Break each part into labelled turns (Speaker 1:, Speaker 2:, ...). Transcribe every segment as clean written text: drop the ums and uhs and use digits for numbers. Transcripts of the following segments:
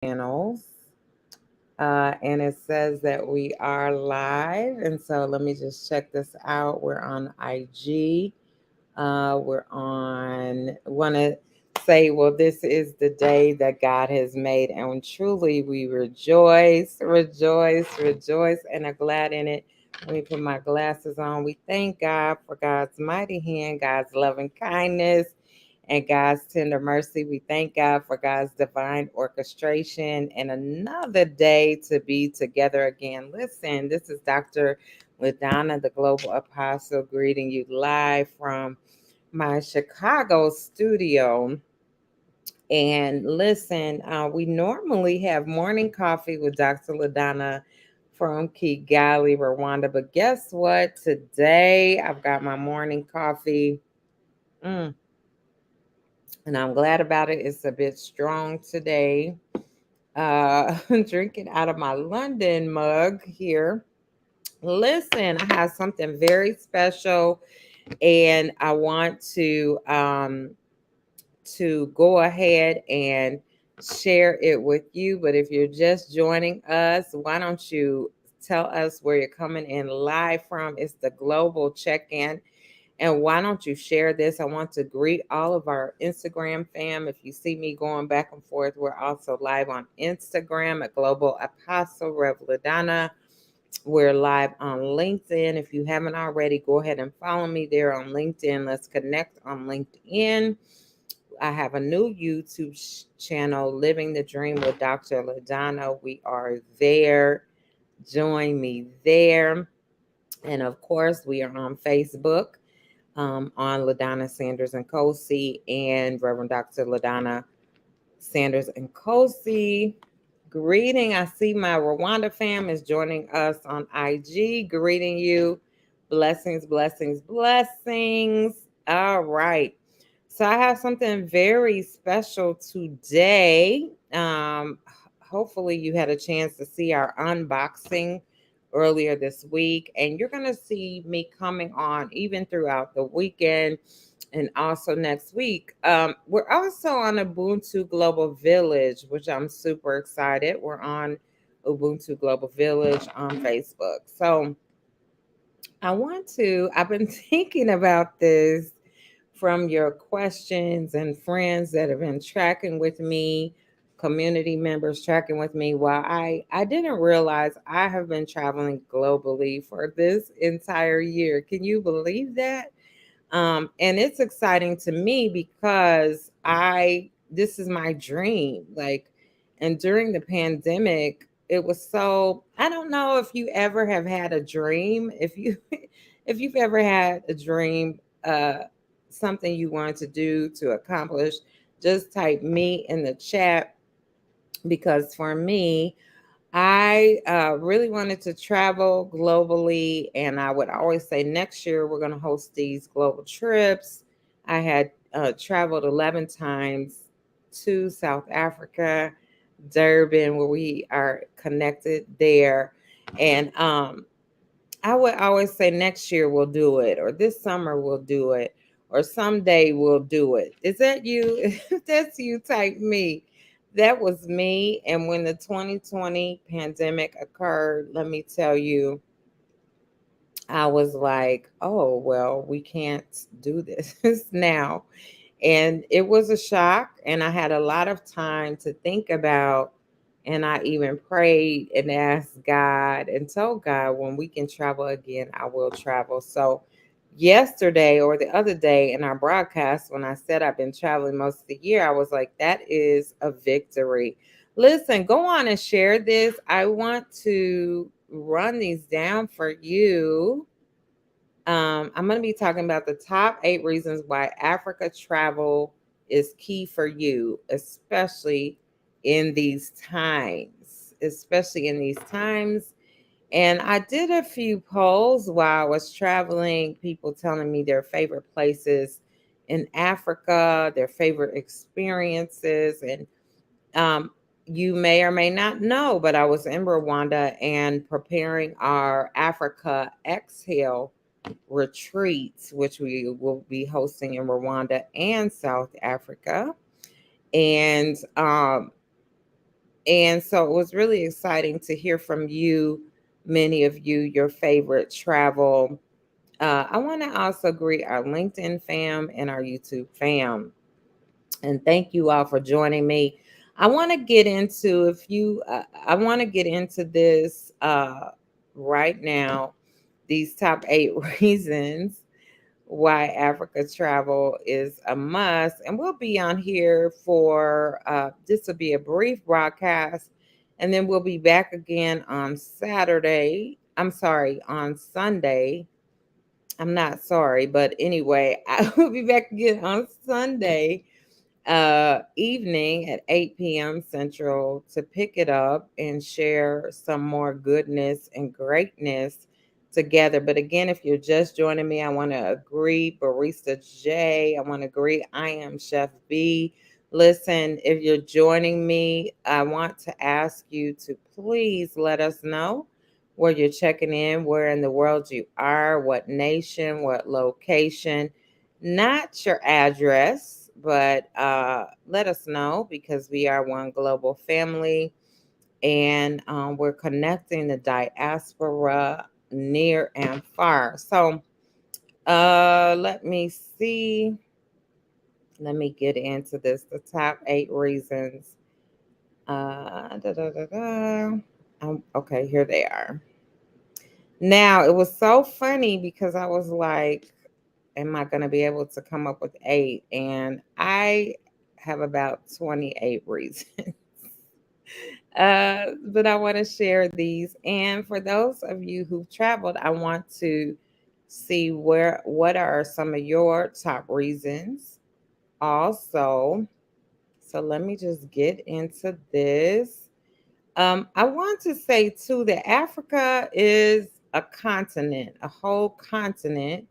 Speaker 1: channels. And it says that we are live. And so let me just check this out. We're on IG. We're on, want to say, well, this is the day that God has made. And truly, we rejoice, rejoice, rejoice, and are glad in it. Let me put my glasses on. We thank God for God's mighty hand, God's loving kindness, and God's tender mercy. We thank God for God's divine orchestration and another day to be together again. Listen, this is Dr. LaDonna, the Global Apostle, greeting you live from my Chicago studio. And listen, we normally have morning coffee with Dr. LaDonna from Kigali, Rwanda. But guess what? Today I've got my morning coffee. Mm, and I'm glad about it. It's a bit strong today. Drinking out of my London mug here. Listen, I have something very special, and I want to go ahead and share it with you. But if you're just joining us, why don't you tell us where you're coming in live from? It's the Global Check-in. And why don't you share this? I want to greet all of our Instagram fam. If you see me going back and forth, we're also live on Instagram at Global Apostle Rev LaDonna. We're live on LinkedIn. If you haven't already, go ahead and follow me there on LinkedIn. Let's connect on LinkedIn. I have a new YouTube channel, Living the Dream with Dr. LaDonna. We are there. Join me there. And of course, we are on Facebook on LaDonna Sanders and Kosi and Reverend Dr. LaDonna Sanders and Kosi. Greeting. I see my Rwanda fam is joining us on IG. Greeting you. Blessings, blessings, blessings. All right. So I have something very special today. Hopefully you had a chance to see our unboxing earlier this week, and you're going to see me coming on even throughout the weekend and also next week. We're also on Ubuntu Global Village, which I'm super excited. We're on Ubuntu Global Village on Facebook. So I've been thinking about this from your questions and friends that have been tracking with me, community members tracking with me. While I didn't realize I have been traveling globally for this entire year. Can you believe that? And it's exciting to me because this is my dream. Like, and during the pandemic, it was so, I don't know if you ever have had a dream. If you if you've ever had a dream, something you wanted to do to accomplish, just type me in the chat, because for me, I really wanted to travel globally, and I would always say next year we're going to host these global trips. I had traveled 11 times to South Africa, Durban, where we are connected there. And I would always say next year we'll do it, or this summer we'll do it, or someday we'll do it. Is that you? If that's you, type me. That was me. And when the 2020 pandemic occurred, let me tell you, I was like, oh, well, we can't do this now. And it was a shock. And I had a lot of time to think about. And I even prayed and asked God and told God, when we can travel again, I will travel. So, yesterday or the other day in our broadcast, when I said I've been traveling most of the year, I was like, that is a victory. Listen, go on and share this. I want to run these down for you. I'm going to be talking about the top 8 reasons why Africa travel is key for you, especially in these times. Especially in these times. And I did a few polls while I was traveling, people telling me their favorite places in Africa, their favorite experiences. And you may or may not know, but I was in Rwanda and preparing our Africa Exhale retreats, which we will be hosting in Rwanda and South Africa. And And so it was really exciting to hear from you, many of you, your favorite travel. I want to also greet our LinkedIn fam and our YouTube fam. And thank you all for joining me. I want to get into I want to get into this right now. These top 8 reasons why Africa travel is a must. And we'll be on here for this will be a brief broadcast, and then we'll be back again on Saturday. I'm sorry, on Sunday. I'm not sorry, but anyway, I will be back again on Sunday evening at 8 p.m. Central to pick it up and share some more goodness and greatness together. But again, if you're just joining me, I want to agree, Barista J. I want to agree, I am Chef B. Listen, if you're joining me, I want to ask you to please let us know where you're checking in, where in the world you are, what nation, what location, not your address, but let us know because we are one global family, and we're connecting the diaspora near and far. So let me see. Let me get into this. The top 8 reasons. Da, da, da, da. Okay, here they are. Now, it was so funny because I was like, am I going to be able to come up with 8? And I have about 28 reasons. But I want to share these. And for those of you who've traveled, I want to see what are some of your top reasons also. So let me just get into this. I want to say too that Africa is a continent, a whole continent.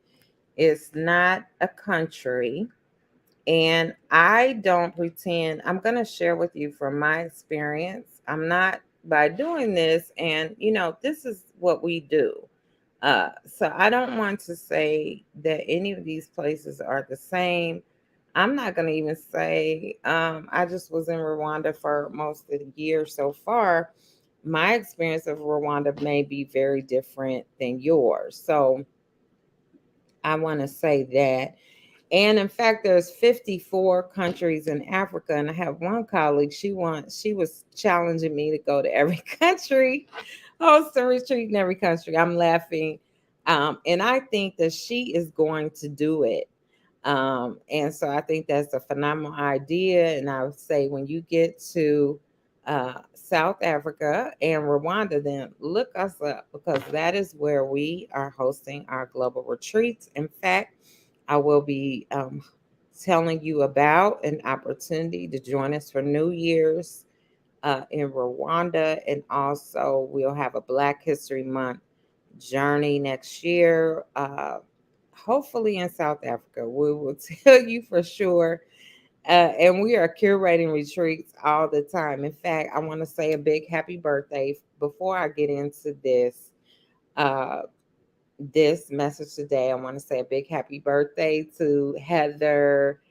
Speaker 1: It's not a country. And I don't pretend, I'm going to share with you from my experience. I'm not by doing this, and this is what we do. So I don't want to say that any of these places are the same. I'm not going to even say, I just was in Rwanda for most of the year so far. My experience of Rwanda may be very different than yours. So I want to say that. And in fact, there's 54 countries in Africa. And I have one colleague, she was challenging me to go to every country, host a retreat in every country. I'm laughing. And I think that she is going to do it. And so I think that's a phenomenal idea. And I would say when you get to South Africa and Rwanda, then look us up because that is where we are hosting our global retreats. In fact, I will be telling you about an opportunity to join us for New Year's in Rwanda. And also, we'll have a Black History Month journey next year. Hopefully in South Africa. We will tell you for sure. And we are curating retreats all the time. In fact, I want to say a big happy birthday before I get into uh, this message today. I want to say a big happy birthday to Heather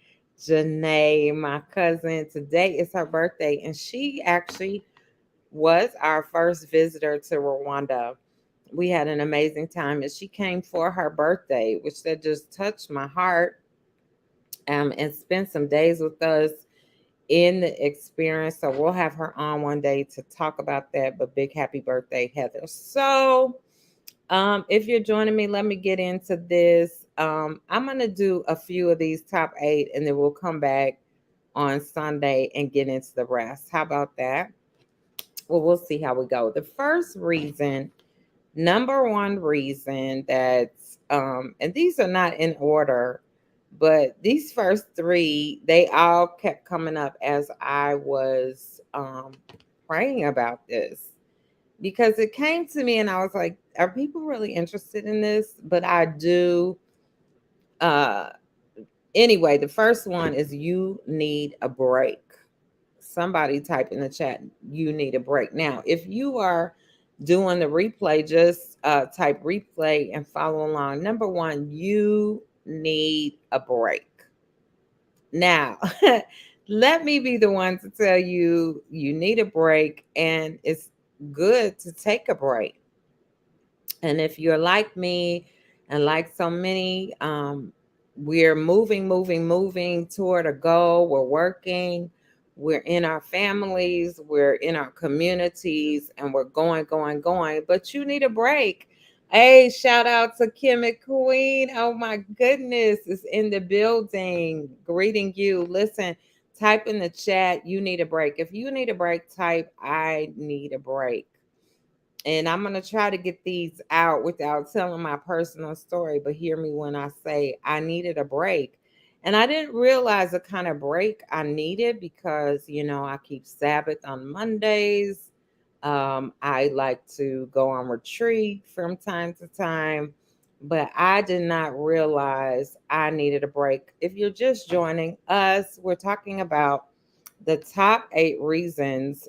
Speaker 1: Janae, my cousin. Today is her birthday, and she actually was our first visitor to Rwanda. We had an amazing time, and she came for her birthday, which that just touched my heart. And spent some days with us in the experience. So we'll have her on one day to talk about that. But big happy birthday, Heather. So if you're joining me, let me get into this. I'm going to do a few of these top 8, and then we'll come back on Sunday and get into the rest. How about that? Well, we'll see how we go. The first reason, number one reason that's, and these are not in order, but these first 3, they all kept coming up as I was praying about this because it came to me and I was like, are people really interested in this? But I do. Uh, anyway, the first one is you need a break. Somebody type in the chat, you need a break. Now, if you are doing the replay, just type replay and follow along. Number one, you need a break. Now, Let me be the one to tell you you need a break and it's good to take a break. And if you're like me and like so many, we're moving toward a goal. We're working, we're in our families, we're in our communities, and we're going. But you need a break. Hey, shout out to Kim and Queen. Oh my goodness, is in the building. Greeting you. Listen, type in the chat, you need a break. If you need a break, type I need a break, and I'm going to try to get these out without telling my personal story, but hear me when I say I needed a break. And I didn't realize the kind of break I needed because, I keep Sabbath on Mondays. I like to go on retreat from time to time, but I did not realize I needed a break. If you're just joining us, we're talking about the top 8 reasons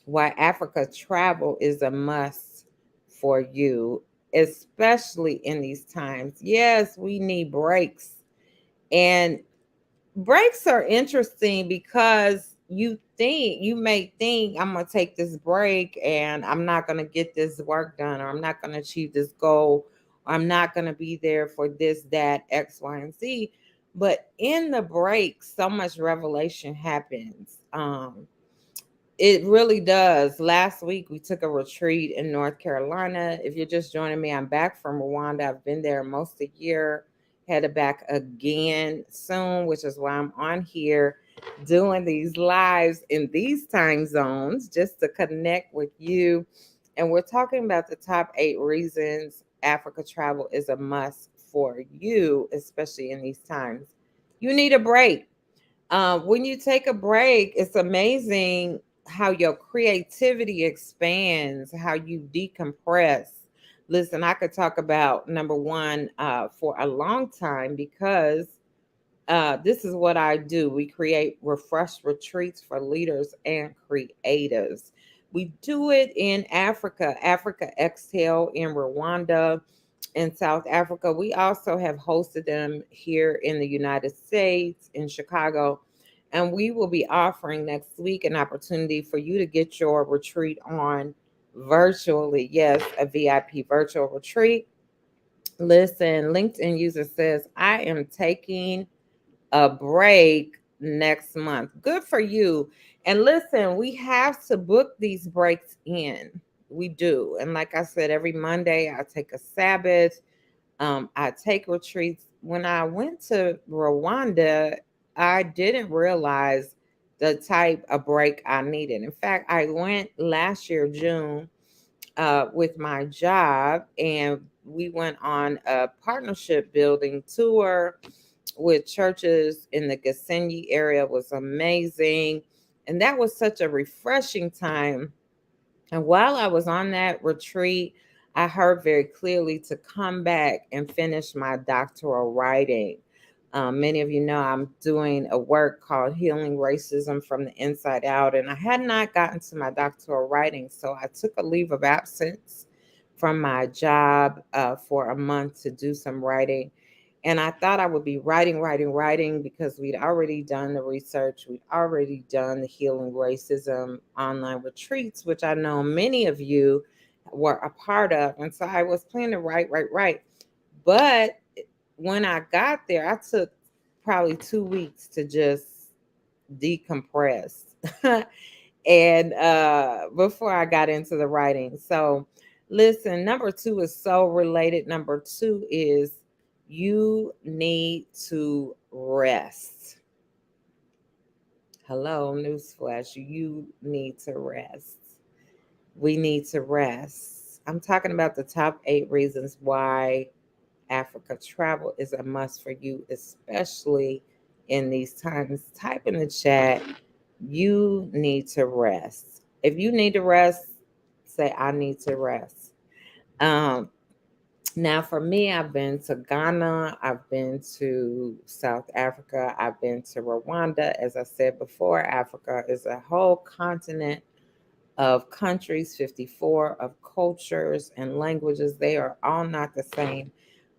Speaker 1: why Africa travel is a must for you, especially in these times. Yes, we need breaks. And breaks are interesting because you may think I'm going to take this break and I'm not going to get this work done, or I'm not going to achieve this goal, or I'm not going to be there for this, that, X, Y, and Z. But in the break, so much revelation happens. It really does. Last week, we took a retreat in North Carolina. If you're just joining me, I'm back from Rwanda. I've been there most of the year, headed back again soon, which is why I'm on here doing these lives in these time zones just to connect with you. And we're talking about the top 8 reasons Africa travel is a must for you, especially in these times. You need a break. When you take a break, it's amazing how your creativity expands, how you decompress. Listen, I could talk about number one for a long time because this is what I do. We create refresh retreats for leaders and creatives. We do it in Africa, Africa Exhale in Rwanda, in South Africa. We also have hosted them here in the United States, in Chicago. And we will be offering next week an opportunity for you to get your retreat on virtually. Yes, a VIP virtual retreat. Listen, LinkedIn user says, I am taking a break next month. Good for you. And listen, we have to book these breaks in. We do. And like I said, every Monday I take a Sabbath. I take retreats. When I went to Rwanda, I didn't realize the type of break I needed. In fact, I went last year, June, with my job, and we went on a partnership building tour with churches in the Gasenyi area. It was amazing. And that was such a refreshing time. And while I was on that retreat, I heard very clearly to come back and finish my doctoral writing. Many of you know I'm doing a work called Healing Racism from the Inside Out, and I had not gotten to my doctoral writing. So I took a leave of absence from my job for a month to do some writing. And I thought I would be writing because we'd already done the research. We'd already done the Healing Racism online retreats, which I know many of you were a part of. And so I was planning to write. But when I got there, I took probably 2 weeks to just decompress. And before I got into the writing. So listen, number 2 is so related. Number 2 is you need to rest. Hello, newsflash. You need to rest. We need to rest. I'm talking about the top 8 reasons why Africa travel is a must for you, especially in these times. Type in the chat, you need to rest. If you need to rest, say, I need to rest. Um, Now, for me, I've been to Ghana, I've been to South Africa, I've been to Rwanda. As I said before, Africa is a whole continent of countries, 54 of cultures and languages. They are all not the same.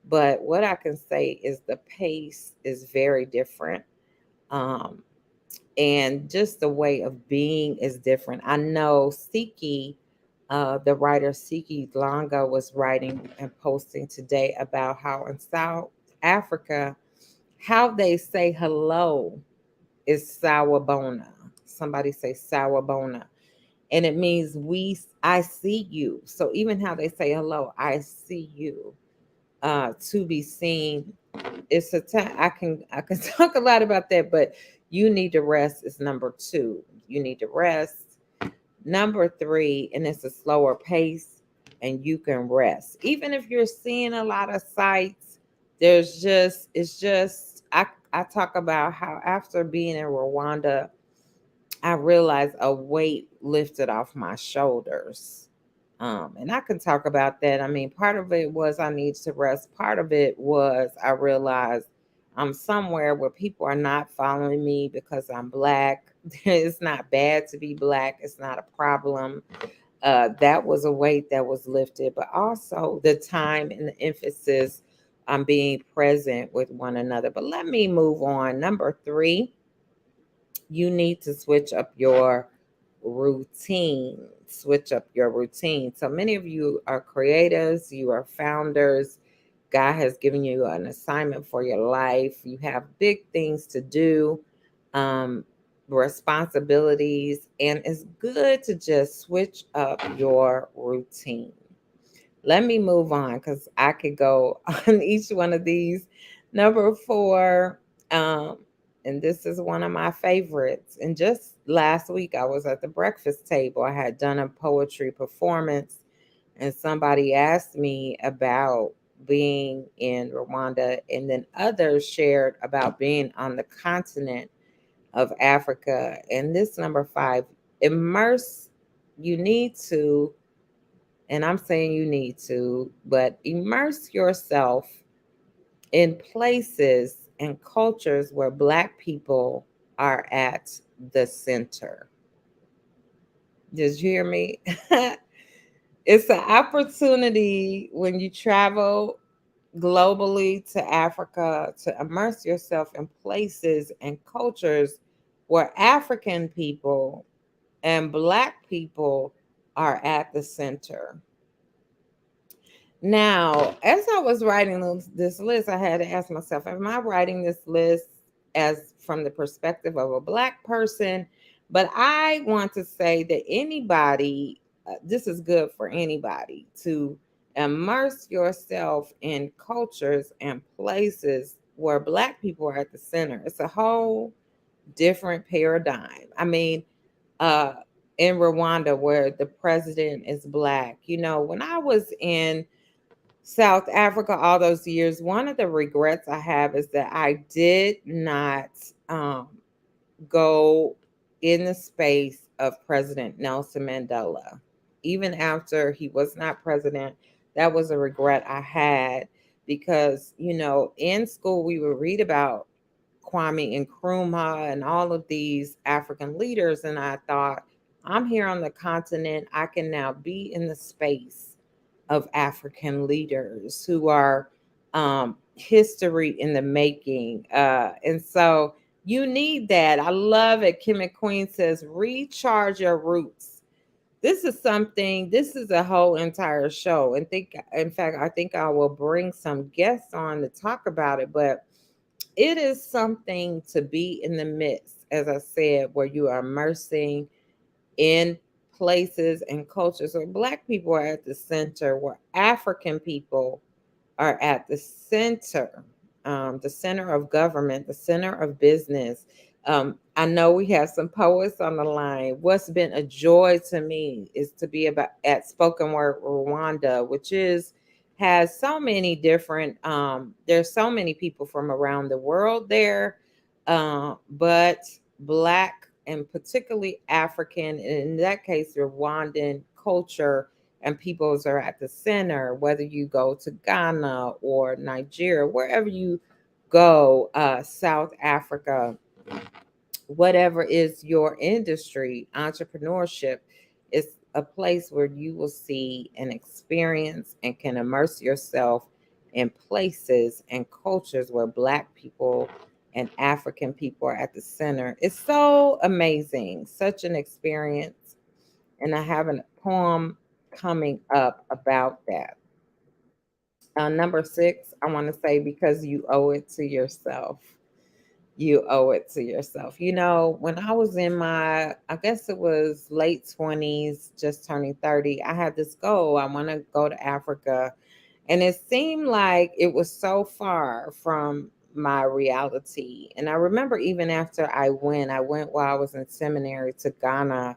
Speaker 1: But what I can say is the pace is very different. Um, and just the way of being is different. I know Siki, the writer Siki Longa, was writing and posting today about how in South Africa, how they say hello is sawabona. Somebody say sawabona, and it means I see you. So even how they say hello, I see you. To be seen, it's a time I can talk a lot about that, but you need to rest is number two. You need to rest. Number three, and it's a slower pace, and you can rest. Even if you're seeing a lot of sights, I talk about how after being in Rwanda, I realized a weight lifted off my shoulders. And I can talk about that. I mean, part of it was I need to rest. Part of it was I realized I'm somewhere where people are not following me because I'm black. It's not bad to be black. It's not a problem. That was a weight that was lifted, but also the time and the emphasis on being present with one another. But let me move on. Number three, you need to switch up your routine. Switch up your routine. So many of you are creators, you are founders. God has given you an assignment for your life. You have big things to do, um, responsibilities, and it's good to just switch up your routine. Let me move on because I could go on each one of these. Number four, um, and this is one of my favorites. And just last week, I was at the breakfast table. I had done a poetry performance, and somebody asked me about being in Rwanda, and then others shared about being on the continent of Africa. And this number five, immerse. You need to, and I'm saying you need to, but immerse yourself in places and cultures where Black people are at the center. Did you hear me? It's an opportunity when you travel globally to Africa to immerse yourself in places and cultures where African people and Black people are at the center. Now, as I was writing this list, I had to ask myself, am I writing this list as from the perspective of a Black person? But I want to say that anybody, this is good for anybody to immerse yourself in cultures and places where Black people are at the center. It's a whole different paradigm. I mean, uh, in Rwanda, where the president is Black, when I was in South Africa all those years, one of the regrets I have is that I did not go in the space of President Nelson Mandela. Even after he was not president, that was a regret I had because, in school we would read about Kwame Nkrumah and all of these African leaders. And I thought, I'm here on the continent. I can now be in the space of African leaders who are history in the making. And so you need that. I love it. Kim McQueen says, recharge your roots. This is a whole entire show. And in fact, I think I will bring some guests on to talk about it. But it is something to be in the midst, as I said, where you are immersing in places and cultures where Black people are at the center, where African people are at the center of government, the center of business. I know we have some poets on the line. What's been a joy to me is to be about at Spoken Word Rwanda, which has so many different. There's so many people from around the world there, but Black and particularly African, and in that case, Rwandan culture and peoples are at the center, whether you go to Ghana or Nigeria, wherever you go, South Africa, whatever is your industry, entrepreneurship is a place where you will see and experience and can immerse yourself in places and cultures where Black people and African people are at the center. It's so amazing, such an experience. And I have a poem coming up about that. Number 6, I want to say because you owe it to yourself. You owe it to yourself. You know, when I was in my, I guess it was late 20s, just turning 30, I had this goal. I want to go to Africa. And it seemed like it was so far from my reality. And I remember even after I went while I was in seminary to Ghana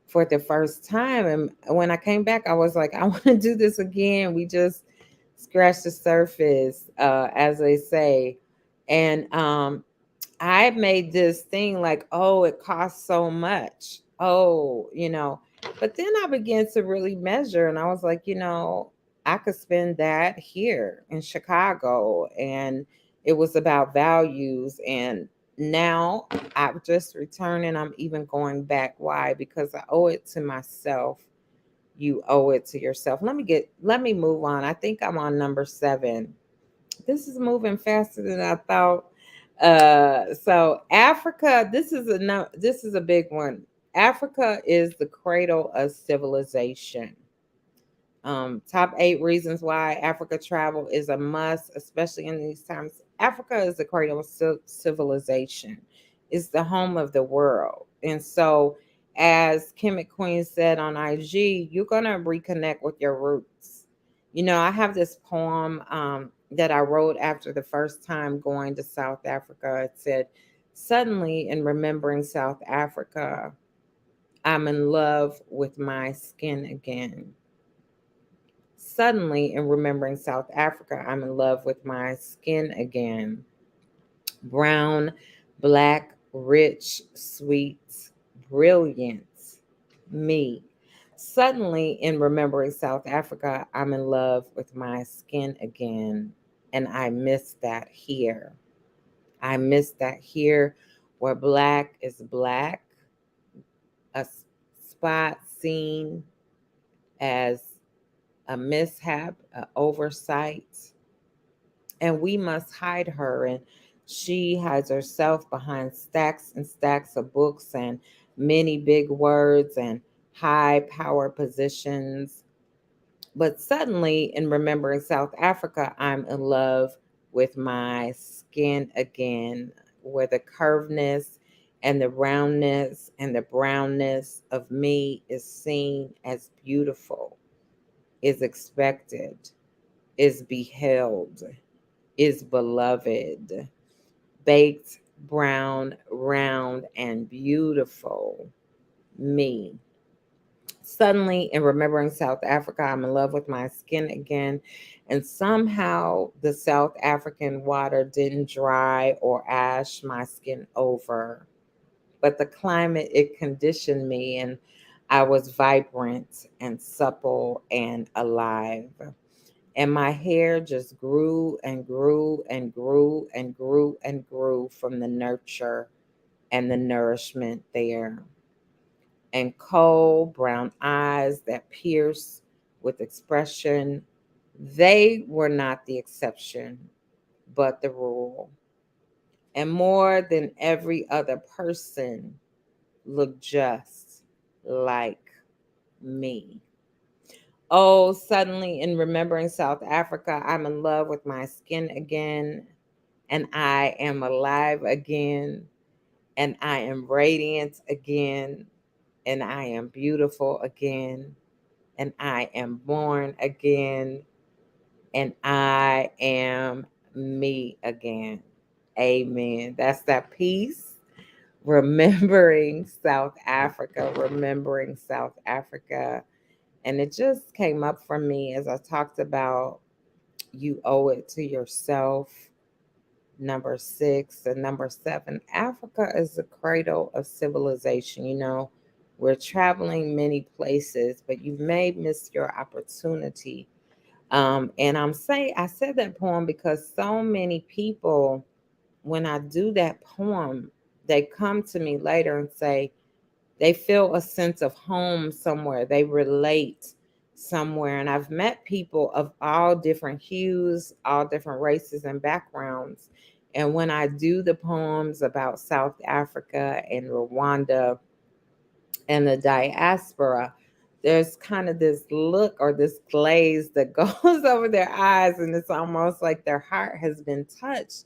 Speaker 1: for the first time. And when I came back, I was like, I want to do this again. We just scratched the surface, as they say. And I made this thing like, oh, it costs so much. Oh, but then I began to really measure and I was like, I could spend that here in Chicago. And it was about values. And now I've just returned and I'm even going back. Why? Because I owe it to myself. You owe it to yourself. Let me move on. I think I'm on number 7. This is moving faster than I thought. So Africa, this is a big one. Africa is the cradle of civilization. Top 8 reasons why Africa travel is a must, especially in these times. Africa is the cradle of civilization. It's the home of the world. And so, as Kim McQueen said on IG, you're going to reconnect with your roots. I have this poem that I wrote after the first time going to South Africa. It said, suddenly, in remembering South Africa, I'm in love with my skin again. Suddenly, in remembering South Africa, I'm in love with my skin again. Brown, black, rich, sweet, brilliant, me. Suddenly, in remembering South Africa, I'm in love with my skin again. And I miss that here. I miss that here where black is black, a spot seen as a mishap, an oversight, and we must hide her. And she hides herself behind stacks and stacks of books and many big words and high power positions. But suddenly, in remembering South Africa, I'm in love with my skin again, where the curvedness and the roundness and the brownness of me is seen as beautiful, is expected, is beheld, is beloved, baked, brown, round, and beautiful. Me. Suddenly, in remembering South Africa, I'm in love with my skin again. And somehow, the South African water didn't dry or ash my skin over. But the climate, it conditioned me, and I was vibrant and supple and alive. And my hair just grew and grew and grew and grew and grew from the nurture and the nourishment there. And cold brown eyes that pierce with expression, they were not the exception, but the rule. And more than every other person looked just like me. Oh, suddenly in remembering South Africa, I'm in love with my skin again, and I am alive again, and I am radiant again, and I am beautiful again, and I am born again, and I am me again. Amen. That's that piece. Remembering South Africa, remembering South Africa. And it just came up for me as I talked about you owe it to yourself. Number 6 and number 7. Africa is the cradle of civilization. We're traveling many places, but you may miss your opportunity. And I said that poem because so many people, when I do that poem, they come to me later and say, they feel a sense of home somewhere. They relate somewhere. And I've met people of all different hues, all different races and backgrounds. And when I do the poems about South Africa and Rwanda and the diaspora, there's kind of this look or this glaze that goes over their eyes, and it's almost like their heart has been touched.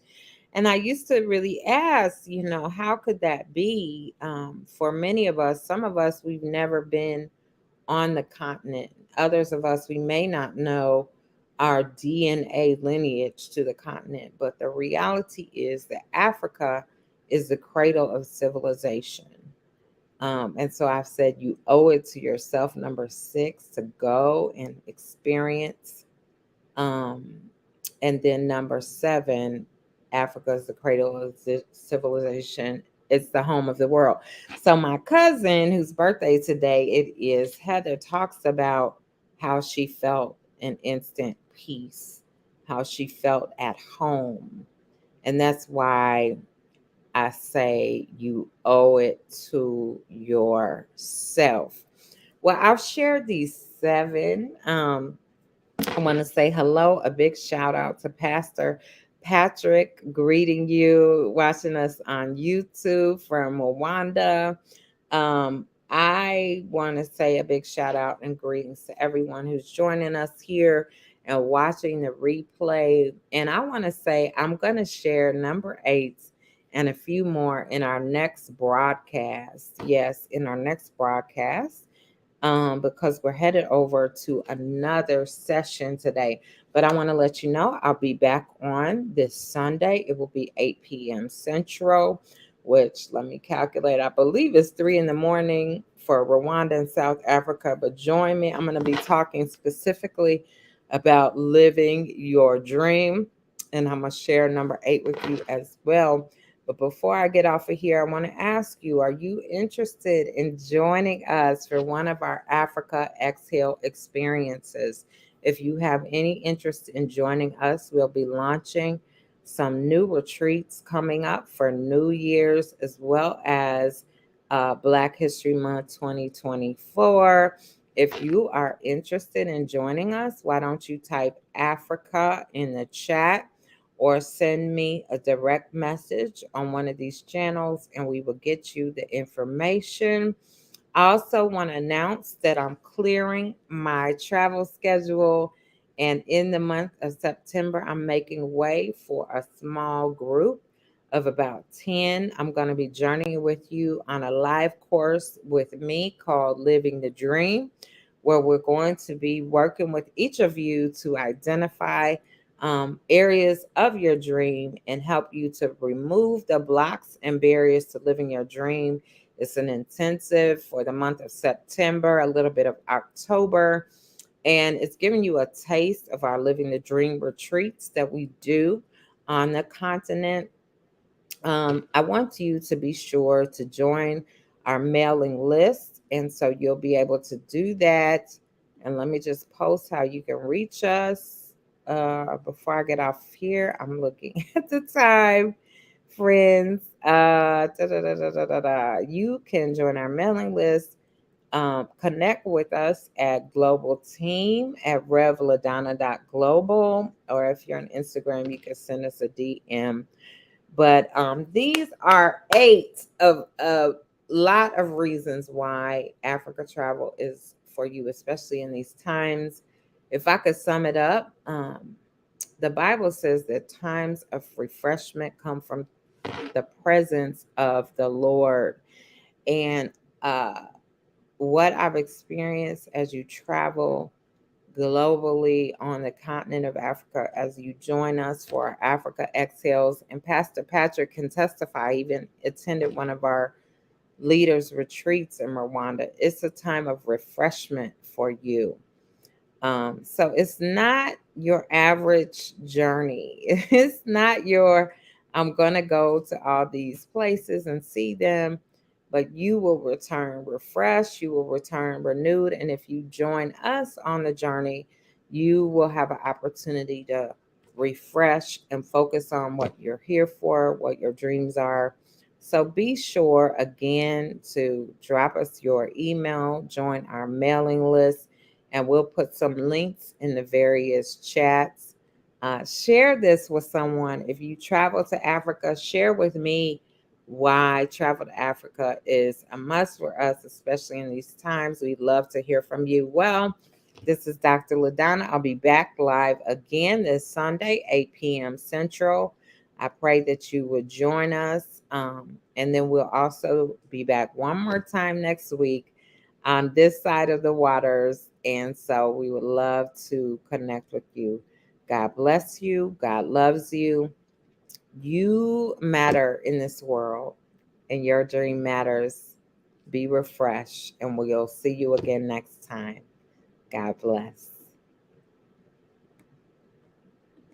Speaker 1: And I used to really ask, how could that be? For many of us, some of us, we've never been on the continent. Others of us, we may not know our DNA lineage to the continent. But the reality is that Africa is the cradle of civilization. And so I've said you owe it to yourself, number 6, to go and experience. Um, and then number 7, Africa is the cradle of civilization. It's the home of the world. So my cousin, whose birthday today it is, Heather, talks about how she felt an instant peace, how she felt at home. And that's why I say you owe it to yourself. Well, I've shared these 7. I want to say hello, a big shout out to Pastor Patrick, greeting you, watching us on YouTube from Rwanda. I want to say a big shout out and greetings to everyone who's joining us here and watching the replay. And I want to say I'm going to share number 8 and a few more in our next broadcast. Yes, in our next broadcast, because we're headed over to another session today. But I want to let you know I'll be back on this Sunday. It will be 8 p.m. Central, which, let me calculate, I believe it's 3 in the morning for Rwanda and South Africa. But join me. I'm going to be talking specifically about living your dream. And I'm going to share number 8 with you as well. But before I get off of here, I want to ask you, are you interested in joining us for one of our Africa Exhale experiences? If you have any interest in joining us, we'll be launching some new retreats coming up for New Year's as well as Black History Month 2024. If you are interested in joining us, why don't you type Africa in the chat or send me a direct message on one of these channels and we will get you the information. I also want to announce that I'm clearing my travel schedule, and in the month of September, I'm making way for a small group of about 10. I'm going to be journeying with you on a live course with me called Living the Dream, where we're going to be working with each of you to identify areas of your dream and help you to remove the blocks and barriers to living your dream. It's an intensive for the month of September, a little bit of October, and it's giving you a taste of our Living the Dream retreats that we do on the continent. I want you to be sure to join our mailing list, and so you'll be able to do that. And let me just post how you can reach us. Before I get off here, I'm looking at the time, friends. You can join our mailing list. Connect with us at Global Team at RevLaDonna.global, or if you're on Instagram, you can send us a DM. But these are 8 of a lot of reasons why Africa travel is for you, especially in these times. If I could sum it up, the Bible says that times of refreshment come from the presence of the Lord. And uh, what I've experienced as you travel globally on the continent of Africa, as you join us for our Africa Exhales, and Pastor Patrick can testify, even attended one of our leaders' retreats in Rwanda. It's a time of refreshment for you. So it's not your average journey. It's not your, I'm going to go to all these places and see them, but you will return refreshed, you will return renewed. And if you join us on the journey, you will have an opportunity to refresh and focus on what you're here for, what your dreams are. So be sure again to drop us your email, join our mailing list, and we'll put some links in the various chats Share this with someone. If you travel to Africa, share with me why travel to Africa is a must for us, especially in these times. We'd love to hear from you. Well, this is Dr. LaDonna. I'll be back live again this Sunday, 8 p.m. Central. I pray that you would join us. And then we'll also be back one more time next week on this side of the waters. And so we would love to connect with you. God bless you. God loves you. You matter in this world, and your dream matters. Be refreshed, and we'll see you again next time. God bless.